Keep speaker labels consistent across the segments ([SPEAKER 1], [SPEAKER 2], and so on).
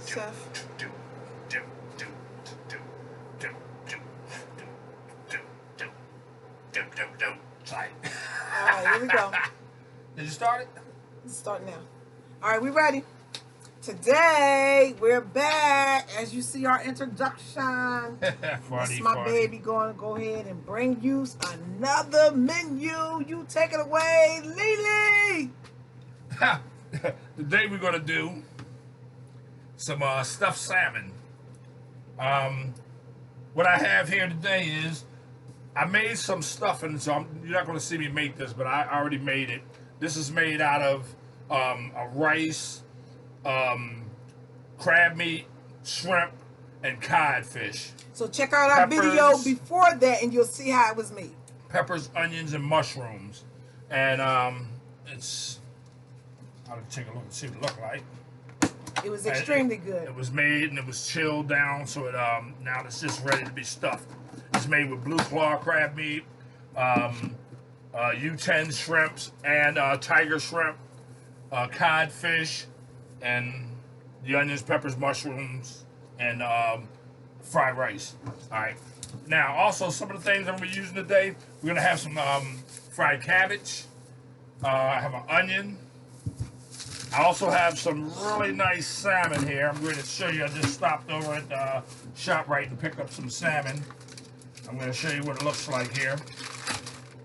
[SPEAKER 1] Chef. All right, here we go.
[SPEAKER 2] Did you start it?
[SPEAKER 1] Let's start now. All right, we ready. Today we're back. As you see our introduction, that's my baby going to go ahead and bring you another menu. You take it away, Lily.
[SPEAKER 2] Today we're going to do some stuffed salmon. What I have here today is I made some stuffing, so you're not going to see me make this, but I already made it. This is made out of a rice, crab meat, shrimp, and codfish.
[SPEAKER 1] So check out our video before that, and you'll see how it was made.
[SPEAKER 2] Peppers, onions, and mushrooms. And it's, I'll take a look and see what it looked like.
[SPEAKER 1] It was extremely good.
[SPEAKER 2] It was made and it was chilled down, so it now it's just ready to be stuffed. It's made with blue claw crab meat, U10 shrimps, and tiger shrimp, codfish, and the onions, peppers, mushrooms, and fried rice. All right. Now, also some of the things I'm going to be using today, we're going to have some fried cabbage. I have an onion. I also have some really nice salmon here. I'm going to show you. I just stopped over at ShopRite to pick up some salmon. I'm going to show you what it looks like here,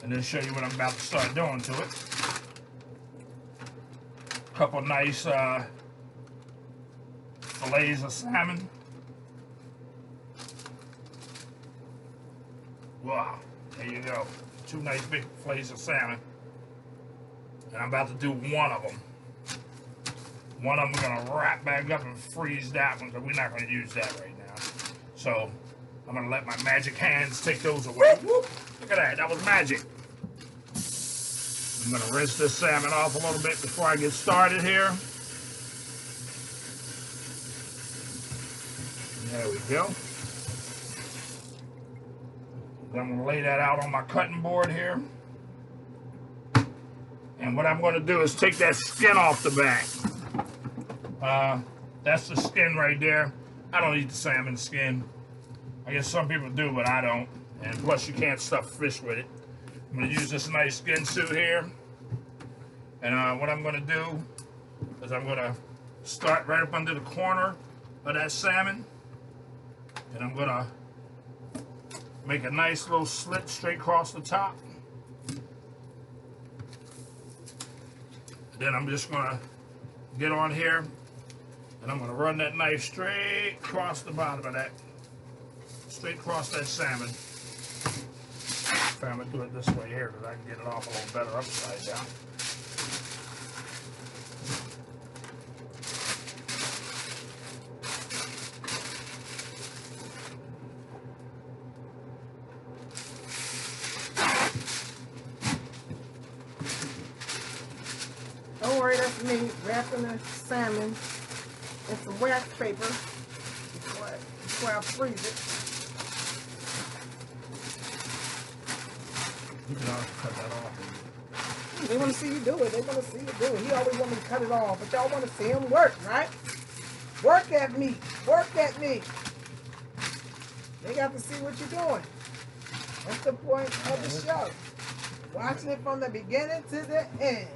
[SPEAKER 2] and then show you what I'm about to start doing to it. A couple nice fillets of salmon. Wow, there you go. 2 nice big fillets of salmon. And I'm about to do one of them. One of them we're going to wrap back up and freeze that one, because we're not going to use that right now. So I'm going to let my magic hands take those away. Whoop. Look at that. That was magic. I'm going to rinse this salmon off a little bit before I get started here. There we go. Then I'm going to lay that out on my cutting board here. And what I'm going to do is take that skin off the back. That's the skin right there. I don't eat the salmon skin. I guess some people do, but I don't. And plus you can't stuff fish with it. I'm going to use this nice skin suit here. And what I'm going to do is I'm going to start right up under the corner of that salmon. And I'm going to make a nice little slit straight across the top. Then I'm just going to get on here. And I'm going to run that knife straight across the bottom of that. Straight across that salmon. I'm going to do it this way here because I can get it off a little better upside down.
[SPEAKER 1] Don't worry, that's me wrapping the salmon in some wax paper before I freeze it.
[SPEAKER 2] You can also cut that off.
[SPEAKER 1] They want to see you do it. They want to see you do it. He always want me to cut it off, but y'all want to see him work, right? Work at me. Work at me. They got to see what you're doing. That's the point of the show. Watching it from the beginning to the end.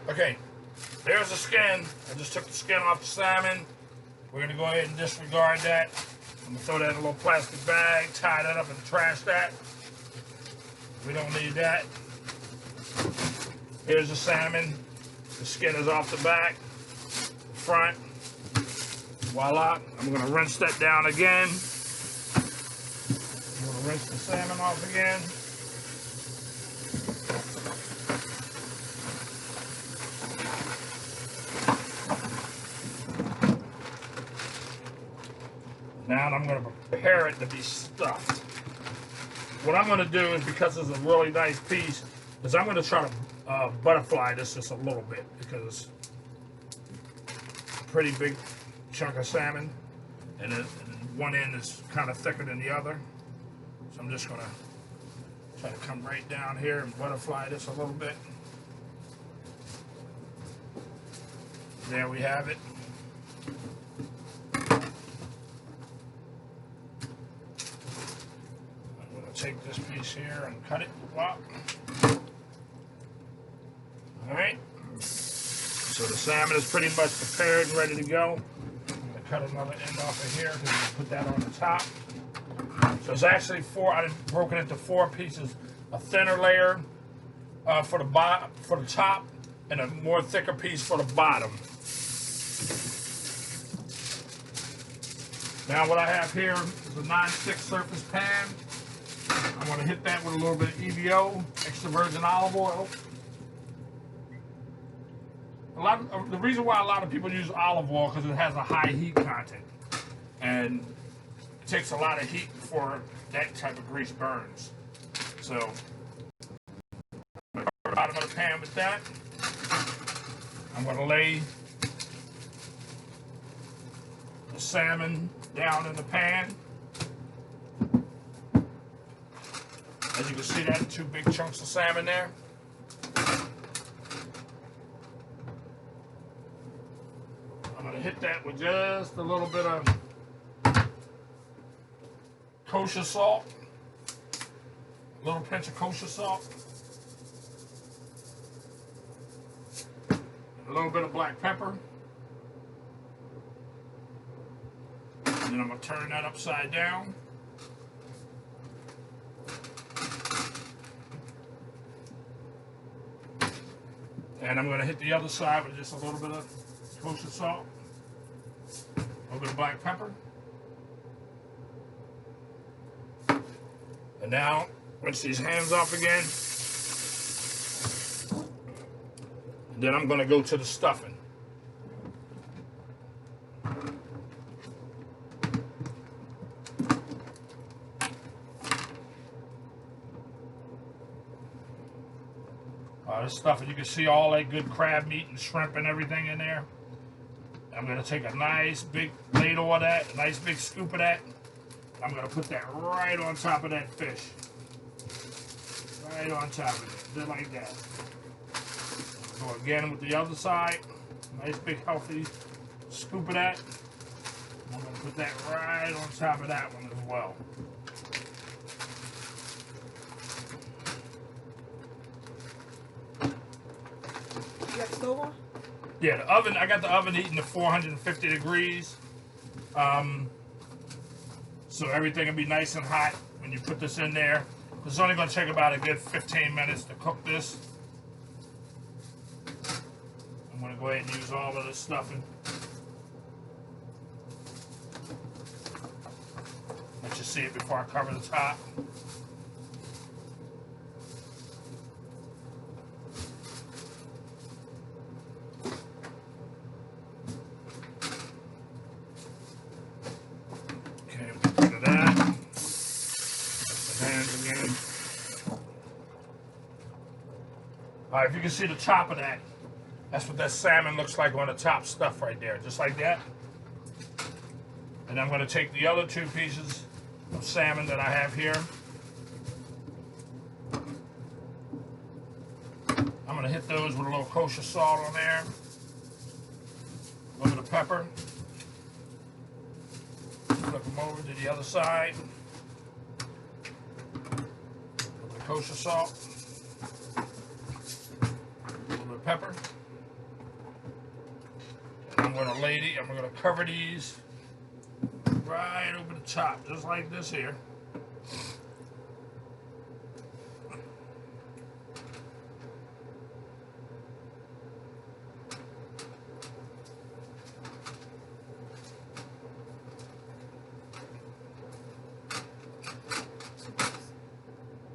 [SPEAKER 2] Okay, there's the skin. I just took the skin off the salmon. We're going to go ahead and disregard that. I'm going to throw that in a little plastic bag, tie that up and trash that. We don't need that. Here's the salmon. The skin is off the back, the front. Voila. I'm going to rinse that down again. I'm going to rinse the salmon off again. Now I'm going to prepare it to be stuffed. What I'm going to do is, because it's a really nice piece, is I'm going to try to butterfly this just a little bit, because it's a pretty big chunk of salmon, and one end is kind of thicker than the other. So I'm just gonna try to come right down here and butterfly this a little bit. There we have it. I'm gonna take this piece here and cut it. Wow. All right. So the salmon is pretty much prepared and ready to go. I'm gonna cut another end off of here because I'm gonna put that on the top. So it's actually I've broken it into 4 pieces: a thinner layer for the top, and a more thicker piece for the bottom. Now what I have here is a non-stick surface pan. I'm going to hit that with a little bit of EVO, extra virgin olive oil. The reason why a lot of people use olive oil because it has a high heat content, and it takes a lot of heat before that type of grease burns. So I'm going to cover the bottom of the pan with that. I'm going to lay the salmon down in the pan. As you can see, that's 2 big chunks of salmon there. I'm going to hit that with just a little bit of kosher salt, a little pinch of kosher salt, a little bit of black pepper. And then I'm going to turn that upside down. And I'm going to hit the other side with just a little bit of kosher salt, a little bit of black pepper. And now, rinse these hands off again. And then I'm going to go to the stuffing. This stuff, you can see all that good crab meat and shrimp and everything in there. I'm going to take a nice big ladle of that, a nice big scoop of that. I'm going to put that right on top of that fish. Right on top of it, just like that. Go again with the other side. Nice big healthy scoop of that. I'm going to put that right on top of that one as well.
[SPEAKER 1] You got the stove on?
[SPEAKER 2] Yeah, the oven, I got the oven heating to 450 degrees. So everything will be nice and hot when you put this in there. It's only going to take about a good 15 minutes to cook this. I'm going to go ahead and use all of this stuffing. Let you see it before I cover the top. All right, if you can see the top of that, that's what that salmon looks like on the top stuff right there, just like that. And I'm going to take the other 2 pieces of salmon that I have here. I'm going to hit those with a little kosher salt on there, a little bit of pepper. Flip them over to the other side. A little bit of kosher salt. Pepper. And I'm going to cover these right over the top, just like this here.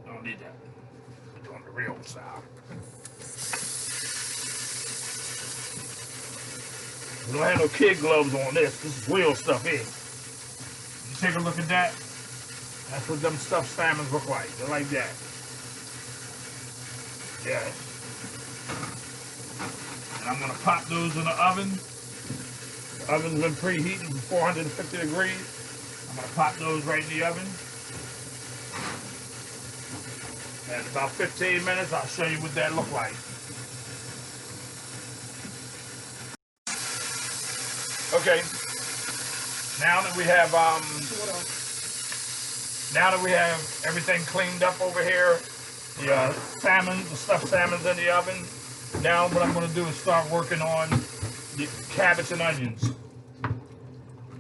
[SPEAKER 2] Don't need that. We're doing the real style. We don't have no kid gloves on this. This is real stuff here. You take a look at that. That's what them stuffed salmons look like. They're like that. Yeah. And I'm going to pop those in the oven Oven's been preheating to 450 degrees. I'm going to pop those right in the oven. And about 15 minutes, I'll show you what that look like. Okay. Now that we have everything cleaned up over here, the stuffed salmon's in the oven. Now what I'm going to do is start working on the cabbage and onions.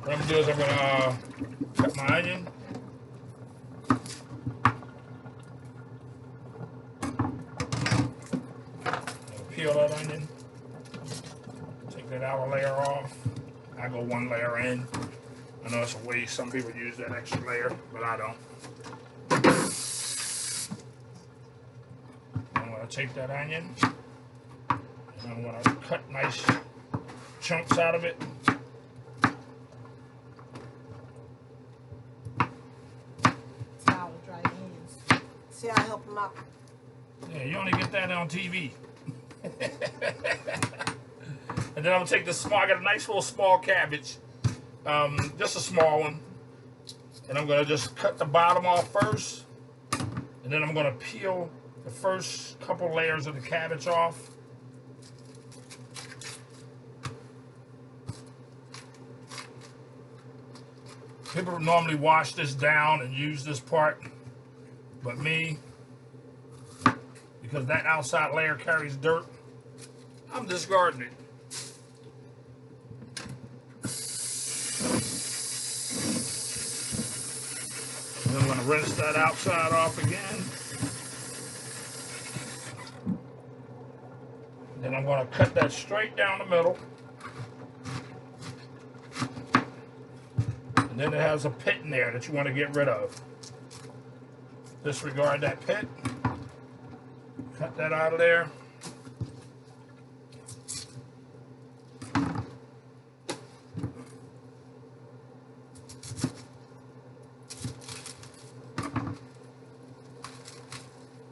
[SPEAKER 2] What I'm going to do is I'm going to cut my onion. Peel that onion. Take that outer layer off. I go one layer in. I know it's a waste. Some people use that extra layer, but I don't. I'm going to take that onion and I'm going to cut nice chunks out of it.
[SPEAKER 1] See, I help him out.
[SPEAKER 2] Yeah, you only get that on TV. And then I'm gonna take this small. I got a nice little small cabbage, just a small one, and I'm gonna just cut the bottom off first, and then I'm gonna peel the first couple layers of the cabbage off. People normally wash this down and use this part, but me, because that outside layer carries dirt, I'm discarding it. And I'm going to rinse that outside off again. Then I'm going to cut that straight down the middle. And then it has a pit in there that you want to get rid of. Disregard that pit. Cut that out of there.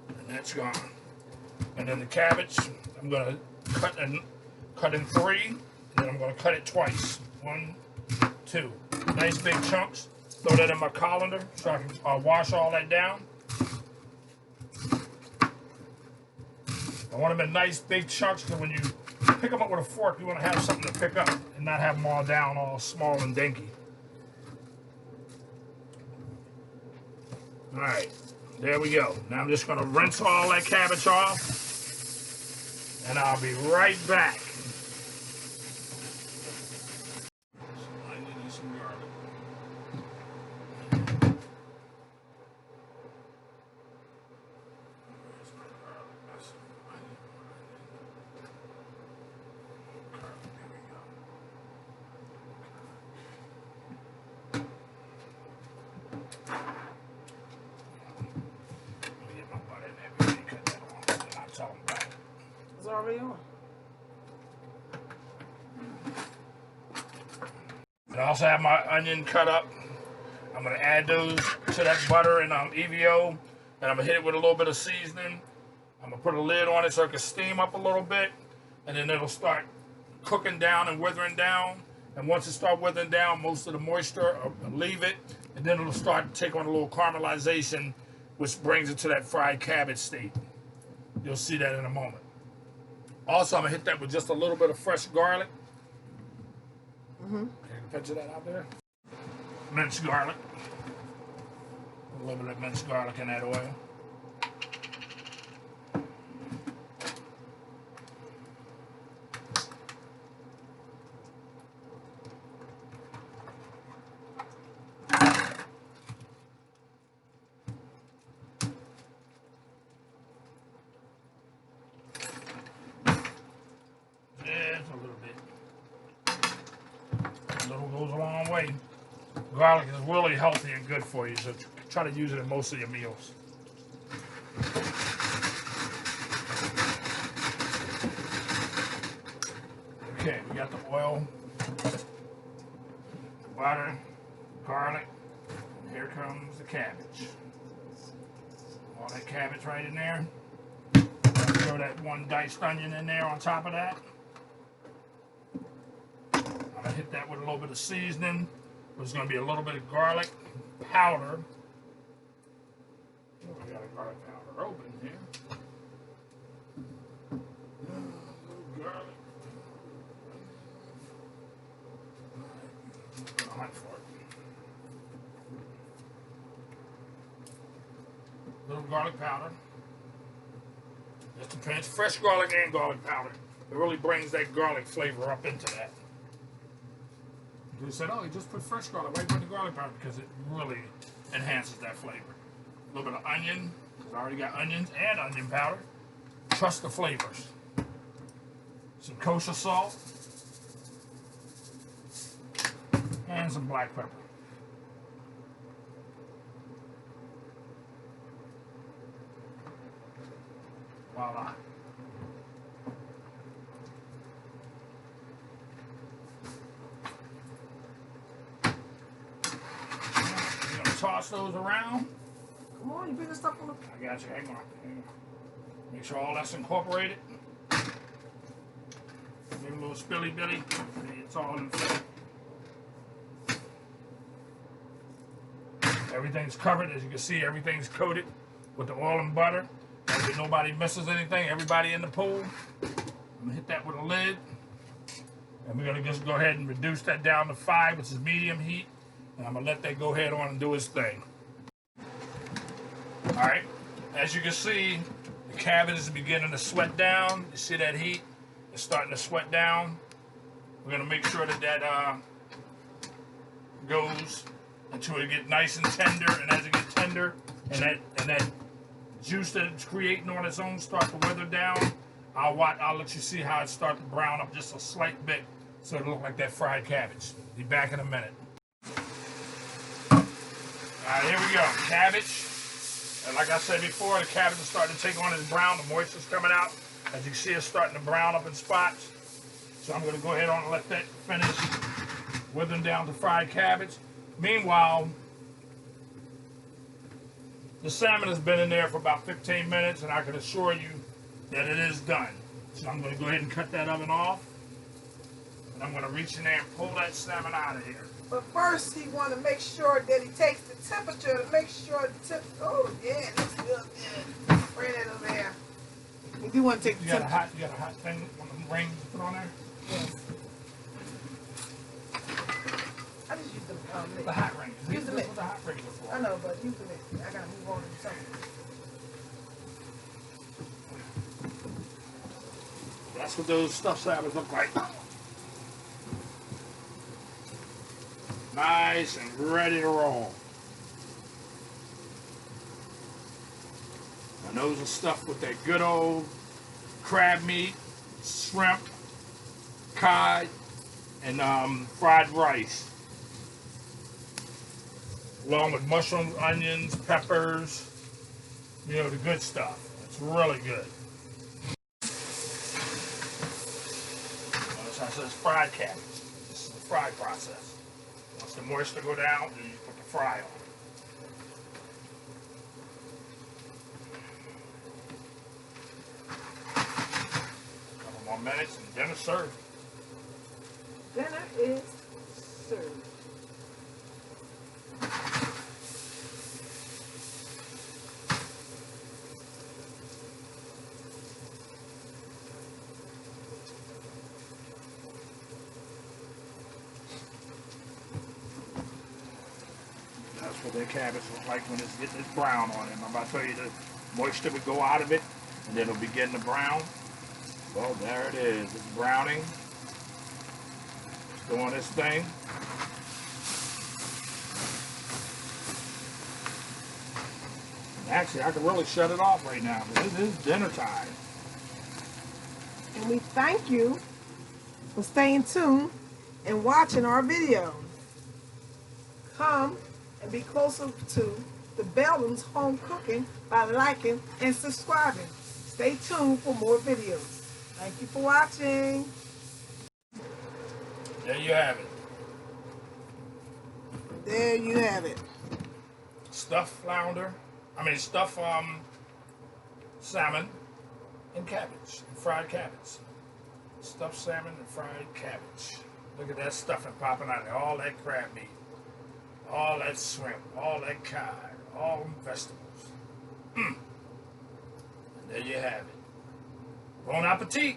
[SPEAKER 2] And that's gone. And then the cabbage, I'm going to cut in three, and then I'm going to cut it twice. 1, 2. Nice big chunks. Throw that in my colander so I can wash all that down. I want them in nice big chunks because when you pick them up with a fork, you want to have something to pick up and not have them all down all small and dinky. All right, there we go. Now I'm just going to rinse all that cabbage off, and I'll be right back. I need some garlic.
[SPEAKER 1] It's already on.
[SPEAKER 2] And I also have my onion cut up. I'm going to add those to that butter and EVO, and I'm going to hit it with a little bit of seasoning. I'm going to put a lid on it so it can steam up a little bit, and then it'll start cooking down and withering down. And once it starts withering down, most of the moisture, I'll leave it, and then it'll start to take on a little caramelization, which brings it to that fried cabbage state. You'll see that in a moment. Also, I'm going to hit that with just a little bit of fresh garlic. Okay, picture that out there. Minced garlic. A little bit of minced garlic in that oil. Goes a long way. Garlic is really healthy and good for you, so try to use it in most of your meals. Okay, we got the oil, butter, garlic, and here comes the cabbage. All that cabbage right in there. Throw that one diced onion in there on top of that. I'm gonna hit that with a little bit of seasoning. There's gonna be a little bit of garlic powder. Oh, I got a garlic powder open here. Garlic. Hunt for it. Little garlic powder. Just depends. Fresh garlic and garlic powder. It really brings that garlic flavor up into that. You said, oh, you just put fresh garlic. Why you put the garlic powder? Because it really enhances that flavor. A little bit of onion. I already got onions and onion powder. Trust the flavors. Some kosher salt. And some black pepper. Voila. You're gonna toss those around.
[SPEAKER 1] Come on, you bring the stuff on the...
[SPEAKER 2] I got you. Hang on. Make sure all that's incorporated. Maybe a little spilly billy. It's all in the Everything's covered. As you can see, everything's coated with the oil and butter. That way nobody misses anything. Everybody in the pool. I'm gonna hit that with a lid. And we're gonna just go ahead and reduce that down to 5, which is medium heat. And I'm gonna let that go ahead on and do its thing. All right, as you can see, the cabbage is beginning to sweat down. You see that heat? It's starting to sweat down. We're gonna make sure that that goes until it gets nice and tender. And as it gets tender, and that juice that it's creating on its own start to weather down, I'll let you see how it starts to brown up just a slight bit, so it'll look like that fried cabbage. Be back in a minute. All right, here we go. Cabbage. And like I said before, the cabbage is starting to take on its brown. The moisture's coming out. As you can see, it's starting to brown up in spots. So I'm going to go ahead on and let that finish withering down to fried cabbage. Meanwhile, the salmon has been in there for about 15 minutes, and I can assure you that it is done. So I'm going to go ahead and cut that oven off. And I'm going to reach in there and pull that salmon out of here.
[SPEAKER 1] But first, he want to make sure that he takes the temperature to make sure the oh, yeah, it looks good. Yeah. Spray that over there. You do want to take the temperature.
[SPEAKER 2] You got a hot thing, one of them rings to put on there?
[SPEAKER 1] Yes. I just use
[SPEAKER 2] The hot ring.
[SPEAKER 1] Use the mitt.
[SPEAKER 2] What the hot rings are for.
[SPEAKER 1] I know, but use the mitt. I got to move on to something.
[SPEAKER 2] That's what those stuffed salmons look like. Nice and ready to roll. And those are stuffed with that good old crab meat, shrimp, cod, and fried rice. Along with mushrooms, onions, peppers, you know, the good stuff. It's really good. Notice how it says fried cabbage. This is the fry process. Once the moisture go down, then you put the fry on. A couple more minutes and dinner's served.
[SPEAKER 1] Dinner is served.
[SPEAKER 2] That's what that cabbage looks like when it's getting its brown on it. I'm about to tell you the moisture would go out of it and then it'll begin to brown. Well, there it is. It's browning. It's doing its thing. Actually, I can really shut it off right now because it is dinner time.
[SPEAKER 1] And we thank you for staying tuned and watching our videos. Come and be closer to the BAILLUM'S home cooking by liking and subscribing. Stay tuned for more videos. Thank you for watching.
[SPEAKER 2] There you have it.
[SPEAKER 1] There you have it.
[SPEAKER 2] Stuffed salmon and cabbage, and fried cabbage. Stuffed salmon and fried cabbage. Look at that stuffing popping out there. All that crab meat, all that shrimp, all that cod, all them vegetables. And there you have it. Bon appetit.